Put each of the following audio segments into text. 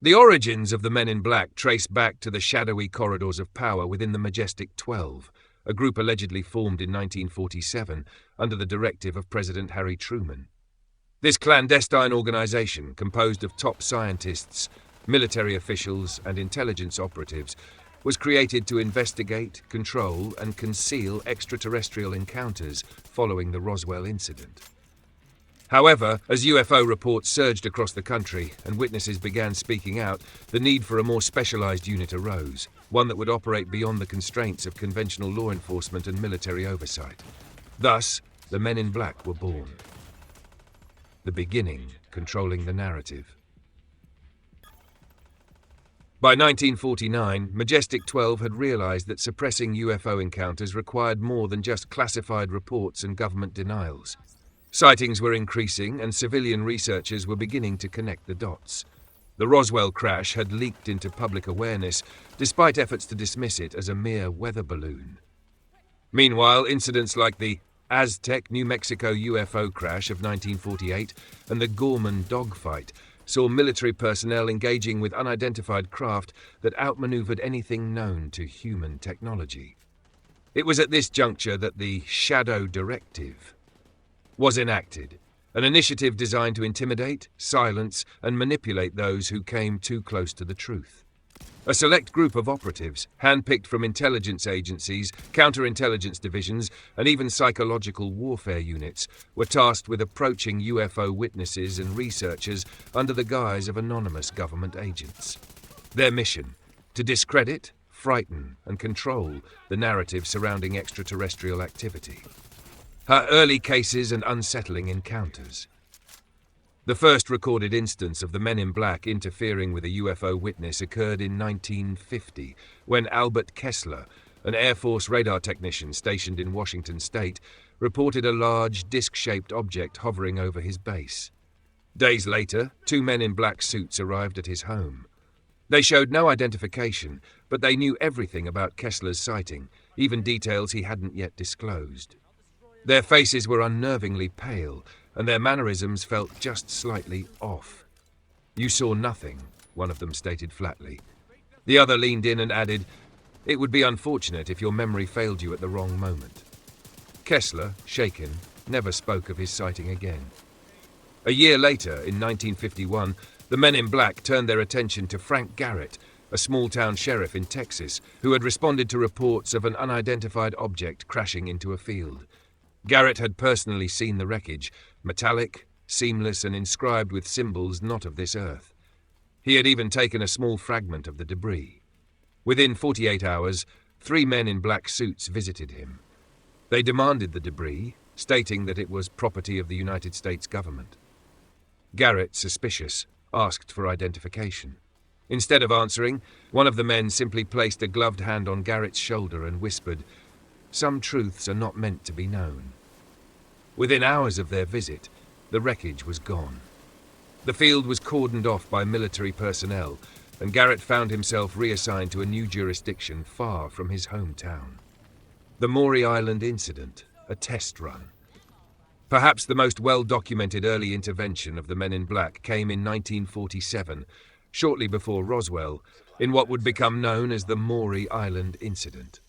The origins of the Men in Black trace back to the shadowy corridors of power within the Majestic 12, a group allegedly formed in 1947 under the directive of President Harry Truman. This clandestine organization, composed of top scientists, military officials, and intelligence operatives, was created to investigate, control, and conceal extraterrestrial encounters following the Roswell incident. However, as UFO reports surged across the country and witnesses began speaking out, the need for a more specialized unit arose, one that would operate beyond the constraints of conventional law enforcement and military oversight. Thus, the Men in Black were born. The beginning controlling the narrative. By 1949, Majestic 12 had realized that suppressing UFO encounters required more than just classified reports and government denials. Sightings were increasing, and civilian researchers were beginning to connect the dots. The Roswell crash had leaked into public awareness, despite efforts to dismiss it as a mere weather balloon. Meanwhile, incidents like the Aztec, New Mexico UFO crash of 1948 and the Gorman dogfight saw military personnel engaging with unidentified craft that outmaneuvered anything known to human technology. It was at this juncture that the Shadow Directive was enacted, an initiative designed to intimidate, silence, and manipulate those who came too close to the truth. A select group of operatives, handpicked from intelligence agencies, counterintelligence divisions, and even psychological warfare units, were tasked with approaching UFO witnesses and researchers under the guise of anonymous government agents. Their mission: to discredit, frighten, and control the narrative surrounding extraterrestrial activity. Her early cases and unsettling encounters. The first recorded instance of the Men in Black interfering with a UFO witness occurred in 1950, when Albert Kessler, an Air Force radar technician stationed in Washington state, reported a large disc-shaped object hovering over his base. Days later, 2 men in black suits arrived at his home. They showed no identification, but they knew everything about Kessler's sighting, even details he hadn't yet disclosed. Their faces were unnervingly pale, and their mannerisms felt just slightly off. "You saw nothing," one of them stated flatly. The other leaned in and added, "It would be unfortunate if your memory failed you at the wrong moment." Kessler, shaken, never spoke of his sighting again. A year later, in 1951, the Men in Black turned their attention to Frank Garrett, a small-town sheriff in Texas, who had responded to reports of an unidentified object crashing into a field. Garrett had personally seen the wreckage, metallic, seamless, and inscribed with symbols not of this earth. He had even taken a small fragment of the debris. Within 48 hours, 3 men in black suits visited him. They demanded the debris, stating that it was property of the United States government. Garrett, suspicious, asked for identification. Instead of answering, one of the men simply placed a gloved hand on Garrett's shoulder and whispered, "Some truths are not meant to be known." Within hours of their visit, the wreckage was gone. The field was cordoned off by military personnel, and Garrett found himself reassigned to a new jurisdiction far from his hometown. The Maury Island Incident, a test run. Perhaps the most well-documented early intervention of the Men in Black came in 1947, shortly before Roswell, in what would become known as the Maury Island Incident.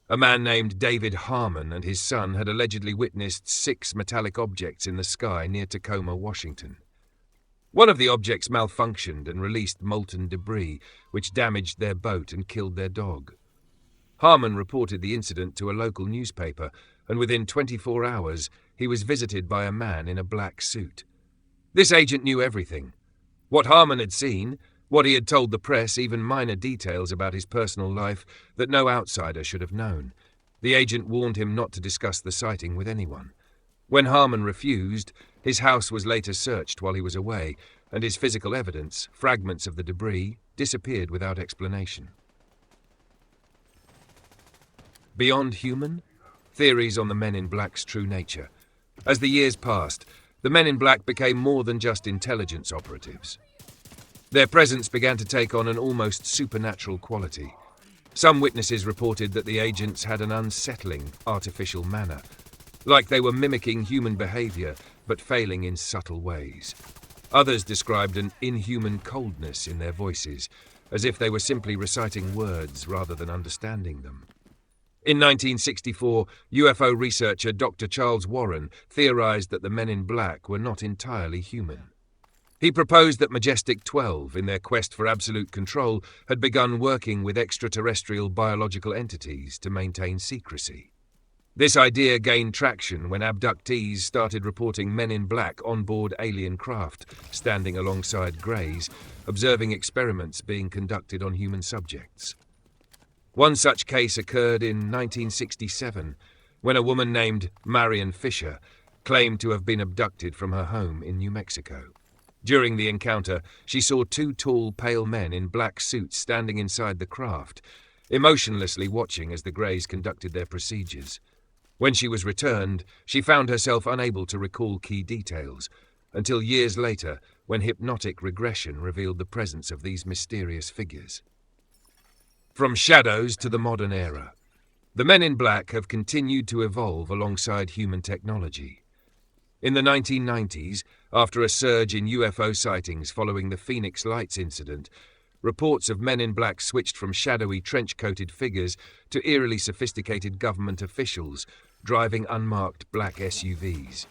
A man named David Harmon and his son had allegedly witnessed 6 metallic objects in the sky near Tacoma, Washington. One of the objects malfunctioned and released molten debris, which damaged their boat and killed their dog. Harmon reported the incident to a local newspaper, and within 24 hours, he was visited by a man in a black suit. This agent knew everything. What Harmon had seen, what he had told the press, even minor details about his personal life that no outsider should have known. The agent warned him not to discuss the sighting with anyone. When Harmon refused, his house was later searched while he was away, and his physical evidence, fragments of the debris, disappeared without explanation. Beyond human? Theories on the Men in Black's true nature. As the years passed, the Men in Black became more than just intelligence operatives. Their presence began to take on an almost supernatural quality. Some witnesses reported that the agents had an unsettling, artificial manner, like they were mimicking human behavior but failing in subtle ways. Others described an inhuman coldness in their voices, as if they were simply reciting words rather than understanding them. In 1964, UFO researcher Dr. Charles Warren theorized that the men in black were not entirely human. He proposed that Majestic 12, in their quest for absolute control, had begun working with extraterrestrial biological entities to maintain secrecy. This idea gained traction when abductees started reporting men in black on board alien craft, standing alongside greys, observing experiments being conducted on human subjects. One such case occurred in 1967, when a woman named Marion Fisher claimed to have been abducted from her home in New Mexico. During the encounter, she saw two tall, pale men in black suits standing inside the craft, emotionlessly watching as the greys conducted their procedures. When she was returned, she found herself unable to recall key details, until years later, when hypnotic regression revealed the presence of these mysterious figures. From shadows to the modern era, the men in black have continued to evolve alongside human technology. In the 1990s, after a surge in UFO sightings following the Phoenix Lights incident, reports of men in black switched from shadowy trench-coated figures to eerily sophisticated government officials driving unmarked black SUVs.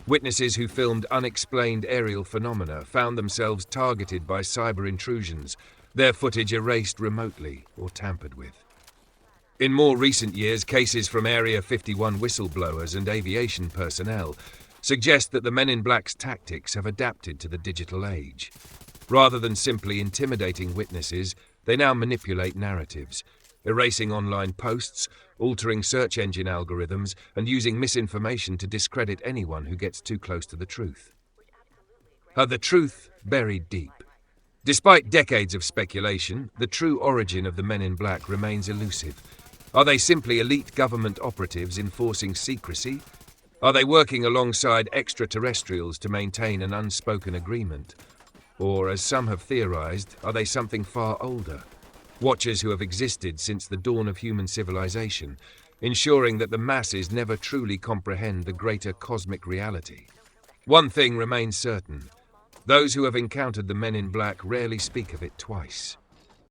Witnesses who filmed unexplained aerial phenomena found themselves targeted by cyber intrusions, their footage erased remotely or tampered with. In more recent years, cases from Area 51 whistleblowers and aviation personnel suggest that the men in black's tactics have adapted to the digital age. Rather than simply intimidating witnesses, they now manipulate narratives, erasing online posts, altering search engine algorithms, and using misinformation to discredit anyone who gets too close to the truth. The truth buried deep. Despite decades of speculation, the true origin of the men in black remains elusive. Are they simply elite government operatives enforcing secrecy? Are they working alongside extraterrestrials to maintain an unspoken agreement? Or, as some have theorized, are they something far older? Watchers who have existed since the dawn of human civilization, ensuring that the masses never truly comprehend the greater cosmic reality. One thing remains certain. Those who have encountered the men in black rarely speak of it twice.